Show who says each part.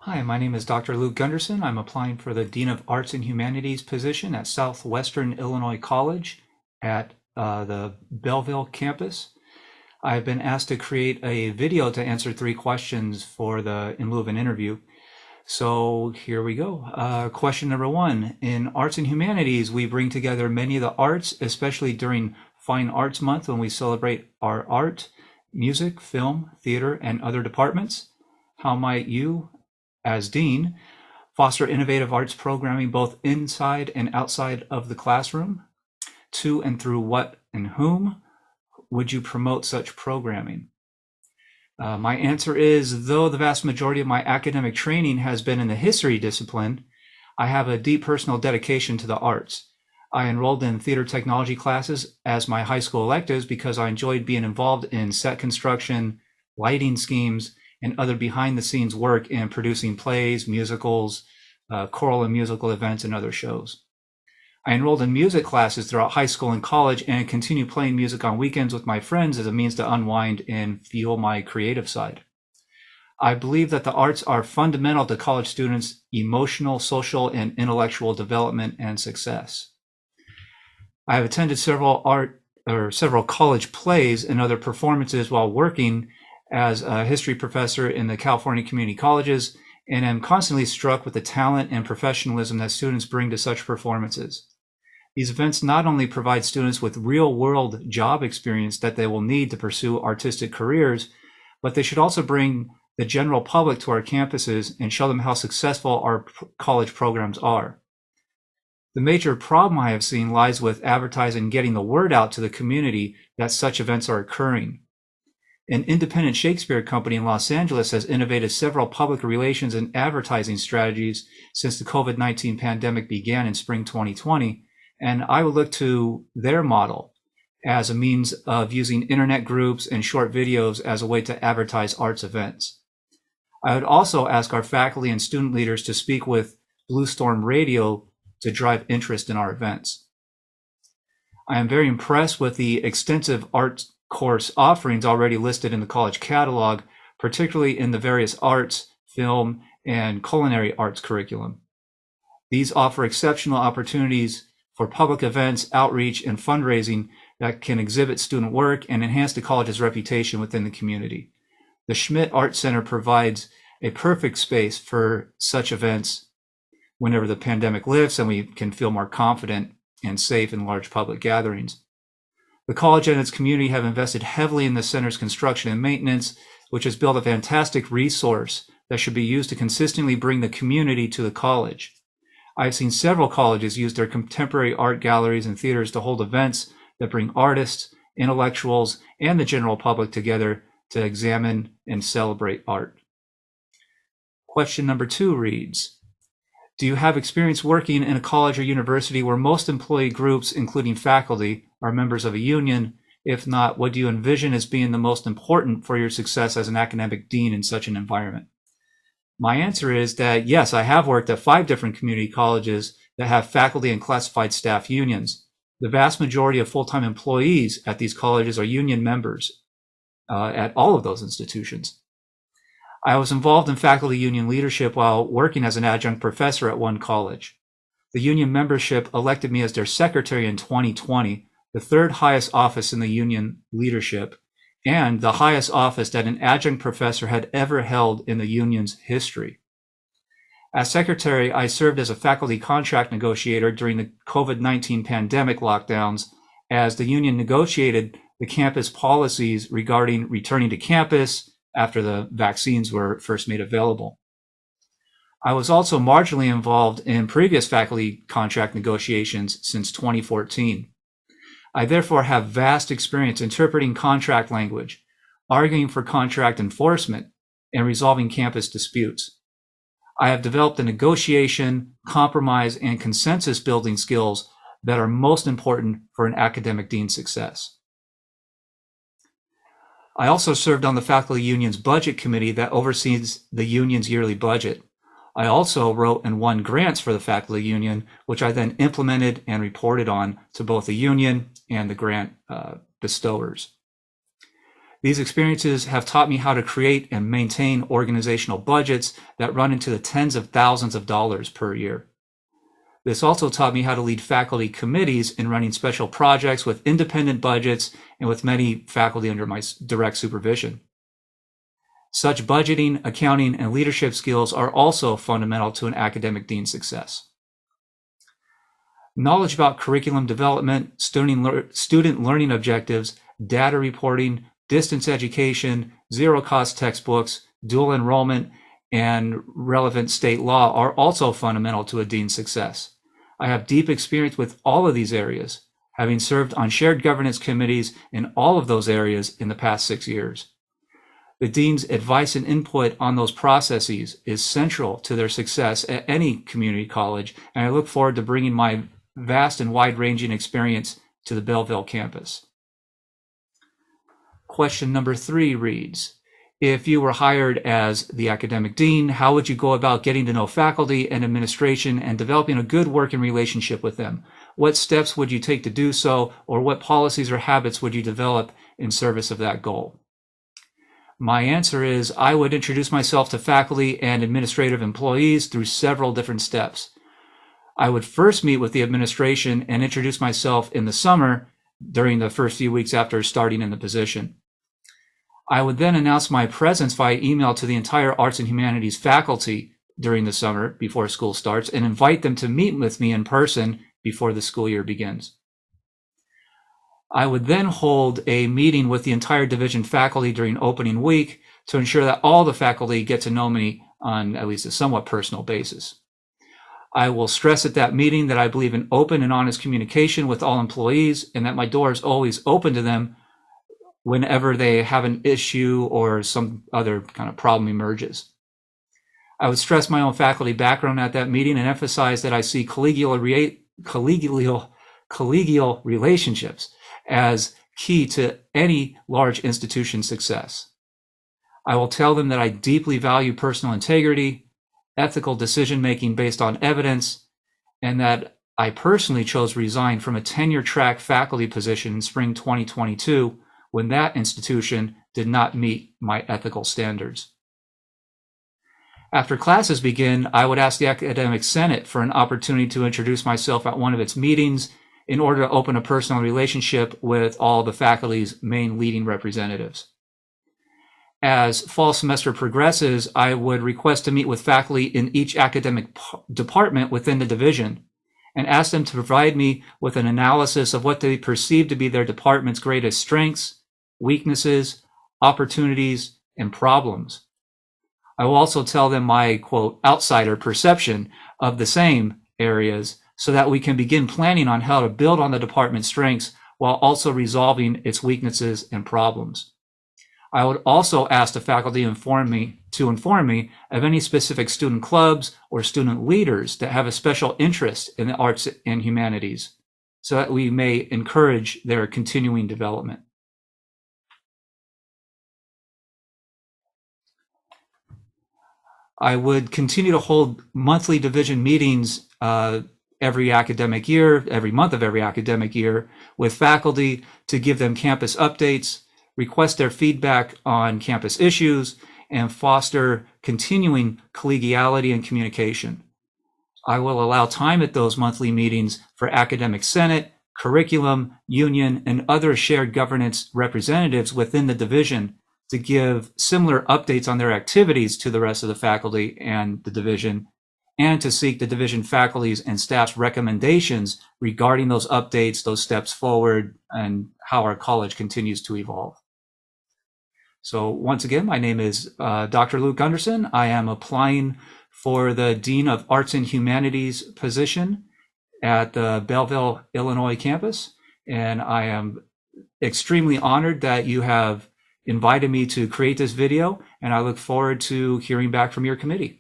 Speaker 1: Hi, my name is Dr. Luke Gunderson. I'm applying for the Dean of Arts and Humanities position at Southwestern Illinois College at the Belleville campus. I've been asked to create a video to answer 3 questions in lieu of an interview. So here we go. Question number 1. In Arts and Humanities, we bring together many of the arts, especially during Fine Arts Month when we celebrate our art, music, film, theater, and other departments. How might you, as Dean, foster innovative arts programming both inside and outside of the classroom? To and through what and whom would you promote such programming? My answer is, though the vast majority of my academic training has been in the history discipline, I have a deep personal dedication to the arts. I enrolled in theater technology classes as my high school electives because I enjoyed being involved in set construction, lighting schemes, and other behind-the-scenes work in producing plays, musicals, choral and musical events, and other shows. I enrolled in music classes throughout high school and college and continue playing music on weekends with my friends as a means to unwind and fuel my creative side. I believe that the arts are fundamental to college students' emotional, social, and intellectual development and success. I have attended several college plays and other performances while working as a history professor in the California community colleges, and am constantly struck with the talent and professionalism that students bring to such performances. These events not only provide students with real-world job experience that they will need to pursue artistic careers, but they should also bring the general public to our campuses and show them how successful our college programs are. The major problem I have seen lies with advertising and getting the word out to the community that such events are occurring. An independent Shakespeare company in Los Angeles has innovated several public relations and advertising strategies since the COVID-19 pandemic began in spring 2020, and I would look to their model as a means of using internet groups and short videos as a way to advertise arts events. I would also ask our faculty and student leaders to speak with Blue Storm Radio to drive interest in our events. I am very impressed with the extensive arts course offerings already listed in the college catalog, particularly in the various arts, film, and culinary arts curriculum. These offer exceptional opportunities for public events, outreach, and fundraising that can exhibit student work and enhance the college's reputation within the community. The Schmidt Art Center provides a perfect space for such events whenever the pandemic lifts and we can feel more confident and safe in large public gatherings. The college and its community have invested heavily in the center's construction and maintenance, which has built a fantastic resource that should be used to consistently bring the community to the college. I've seen several colleges use their contemporary art galleries and theaters to hold events that bring artists, intellectuals, and the general public together to examine and celebrate art. Question number 2 reads, do you have experience working in a college or university where most employee groups, including faculty, are members of a union? If not, what do you envision as being the most important for your success as an academic dean in such an environment? My answer is that yes, I have worked at 5 different community colleges that have faculty and classified staff unions. The vast majority of full-time employees at these colleges are union members at all of those institutions. I was involved in faculty union leadership while working as an adjunct professor at one college. The union membership elected me as their secretary in 2020, the 3rd highest office in the union leadership, and the highest office that an adjunct professor had ever held in the union's history. As secretary, I served as a faculty contract negotiator during the COVID-19 pandemic lockdowns as the union negotiated the campus policies regarding returning to campus after the vaccines were first made available. I was also marginally involved in previous faculty contract negotiations since 2014. I therefore have vast experience interpreting contract language, arguing for contract enforcement, and resolving campus disputes. I have developed the negotiation, compromise, and consensus building skills that are most important for an academic dean's success. I also served on the faculty union's budget committee that oversees the union's yearly budget. I also wrote and won grants for the faculty union, which I then implemented and reported on to both the union and the grant bestowers. These experiences have taught me how to create and maintain organizational budgets that run into the tens of thousands of dollars per year. This also taught me how to lead faculty committees in running special projects with independent budgets and with many faculty under my direct supervision. Such budgeting, accounting, and leadership skills are also fundamental to an academic dean's success. Knowledge about curriculum development, student learning objectives, data reporting, distance education, zero-cost textbooks, dual enrollment, and relevant state law are also fundamental to a dean's success. I have deep experience with all of these areas, having served on shared governance committees in all of those areas in the past 6 years. The dean's advice and input on those processes is central to their success at any community college, and I look forward to bringing my vast and wide-ranging experience to the Belleville campus. Question number 3 reads, if you were hired as the academic dean, how would you go about getting to know faculty and administration and developing a good working relationship with them? What steps would you take to do so, or what policies or habits would you develop in service of that goal? My answer is I would introduce myself to faculty and administrative employees through several different steps. I would first meet with the administration and introduce myself in the summer during the first few weeks after starting in the position. I would then announce my presence via email to the entire arts and humanities faculty during the summer before school starts and invite them to meet with me in person before the school year begins. I would then hold a meeting with the entire division faculty during opening week to ensure that all the faculty get to know me on at least a somewhat personal basis. I will stress at that meeting that I believe in open and honest communication with all employees and that my door is always open to them whenever they have an issue or some other kind of problem emerges. I would stress my own faculty background at that meeting and emphasize that I see collegial relationships as key to any large institution's success. I will tell them that I deeply value personal integrity, ethical decision-making based on evidence, and that I personally chose to resign from a tenure-track faculty position in spring 2022 when that institution did not meet my ethical standards. After classes begin, I would ask the Academic Senate for an opportunity to introduce myself at one of its meetings in order to open a personal relationship with all the faculty's main leading representatives. As fall semester progresses, I would request to meet with faculty in each academic department within the division and ask them to provide me with an analysis of what they perceive to be their department's greatest strengths, weaknesses, opportunities, and problems. I will also tell them my, quote, outsider perception of the same areas so that we can begin planning on how to build on the department's strengths while also resolving its weaknesses and problems. I would also ask the faculty to inform me of any specific student clubs or student leaders that have a special interest in the arts and humanities so that we may encourage their continuing development. I would continue to hold monthly division meetings every academic year, every month of every academic year, with faculty to give them campus updates, request their feedback on campus issues, and foster continuing collegiality and communication. I will allow time at those monthly meetings for Academic Senate, curriculum, union, and other shared governance representatives within the division to give similar updates on their activities to the rest of the faculty and the division, and to seek the division faculty's and staff's recommendations regarding those updates, those steps forward, and how our college continues to evolve. So once again, my name is Dr. Luke Gunderson. I am applying for the Dean of Arts and Humanities position at the Belleville, Illinois campus, and I am extremely honored that you have invited me to create this video, and I look forward to hearing back from your committee.